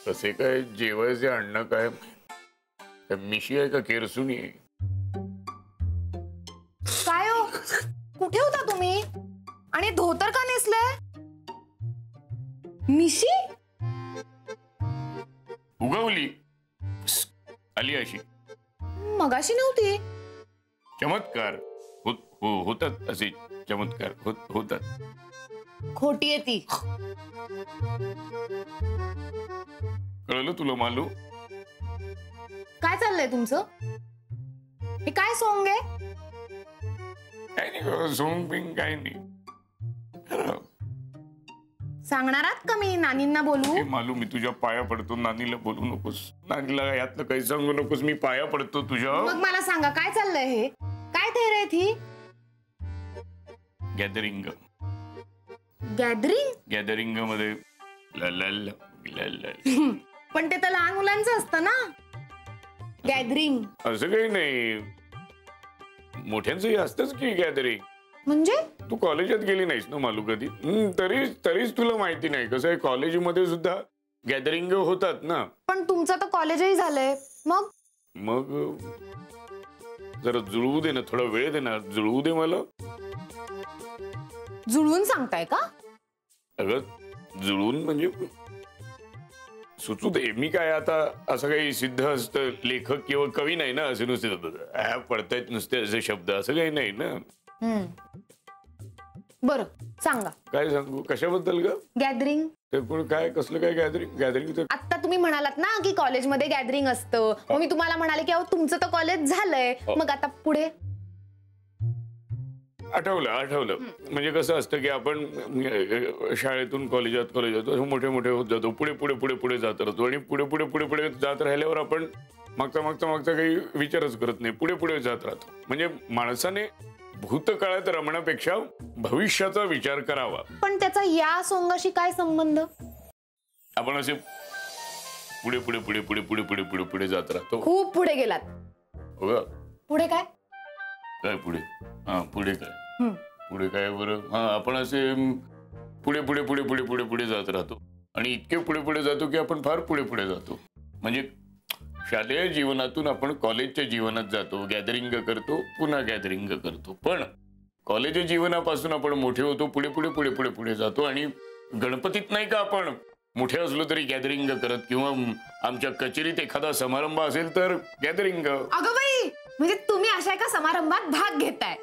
कसे काय जेवायचे अन्न काय मिशी आहे का केरसुनी आहे? काय हो कुठे होता तुम्ही आणि धोतर का नेसलंय? मिशी उगवली आली अशी मगाशी नव्हती. चमत्कार होतात असे चमत्कार होतात. खोटी आहे ती. कळलं तुला मालू? काय चाललंय तुमचं? हे काय सॉंग आहे? काय नाही सोंग पिंग काय नाही. सांगणार आहात का मी नानींना बोलू? मालू मी तुझ्या पाया पडतो. नानीला बोलू नकोस. नानीला यातलं काही सांगू नकोस. मी पाया पडतो तुझ्या. मग मला सांगा काय चाललंय हे? काय थेअरी आहे ती? गॅदरिंग. गॅदरिंग? गॅदरिंग मध्ये पण ते तर लहान मुलांचं असतं ना. गॅदरिंग असं काही नाही. मोठ्यांचंही असतंच की गॅदरिंग. म्हणजे तू कॉलेजात गेली नाहीस ना मालू कधी. तरीच तुला माहिती नाही. कसं आहे कॉलेजमध्ये सुद्धा गॅदरिंग होतात ना. पण तुमचं तर कॉलेजही झालंय. मग जरा जुळवू दे ना. थोडा वेळ दे ना. जुळवू दे मला. जुळवून सांगताय का? अगं जुळवून म्हणजे सुचू दे. मी काय आता असं काही सिद्ध असतं लेखक किंवा कवी नाही ना. असे नुसते पडतायत नुसते असे शब्द असं काही नाही ना. बरं सांगा. काय सांगू? कशाबद्दल ग? गॅदरिंग. ते कोण काय कसलं काय गॅदरिंग? गॅदरिंग आता तुम्ही म्हणालात ना की कॉलेजमध्ये गॅदरिंग असतं. मग मी तुम्हाला म्हणाले की अहो तुमचं तर कॉलेज झालंय. मग आता पुढे आठवलं. म्हणजे कसं असतं की आपण शाळेतून कॉलेजात मोठे होत जातो. पुढे जात राहतो आणि पुढे जात राहिल्यावर आपण मागचा काही विचारच करत नाही. पुढे जात राहतो. म्हणजे माणसाने भूतकाळात रमण्यापेक्षा भविष्याचा विचार करावा. पण त्याचा या सोंगाशी काय संबंध? आपण असे पुढे जात राहतो. खूप पुढे गेलात. हो. पुढे काय पुढे? पुढे काय बरं? आपण असे पुढे जात राहतो आणि इतके पुढे जातो की आपण फार पुढे जातो. म्हणजे शालेय जीवनातून आपण कॉलेजच्या जीवनात जातो. गॅदरिंग करतो. पुन्हा गॅदरिंग करतो. पण कॉलेज जीवनापासून आपण मोठे होतो. पुढे जातो आणि गणपतीत नाही का आपण मोठे असलो तरी गॅदरिंग करत किंवा आमच्या कचेरीत एखादा समारंभ असेल तर गॅदरिंग. अगं बाई म्हणजे तुम्ही अशा एका समारंभात भाग घेताय?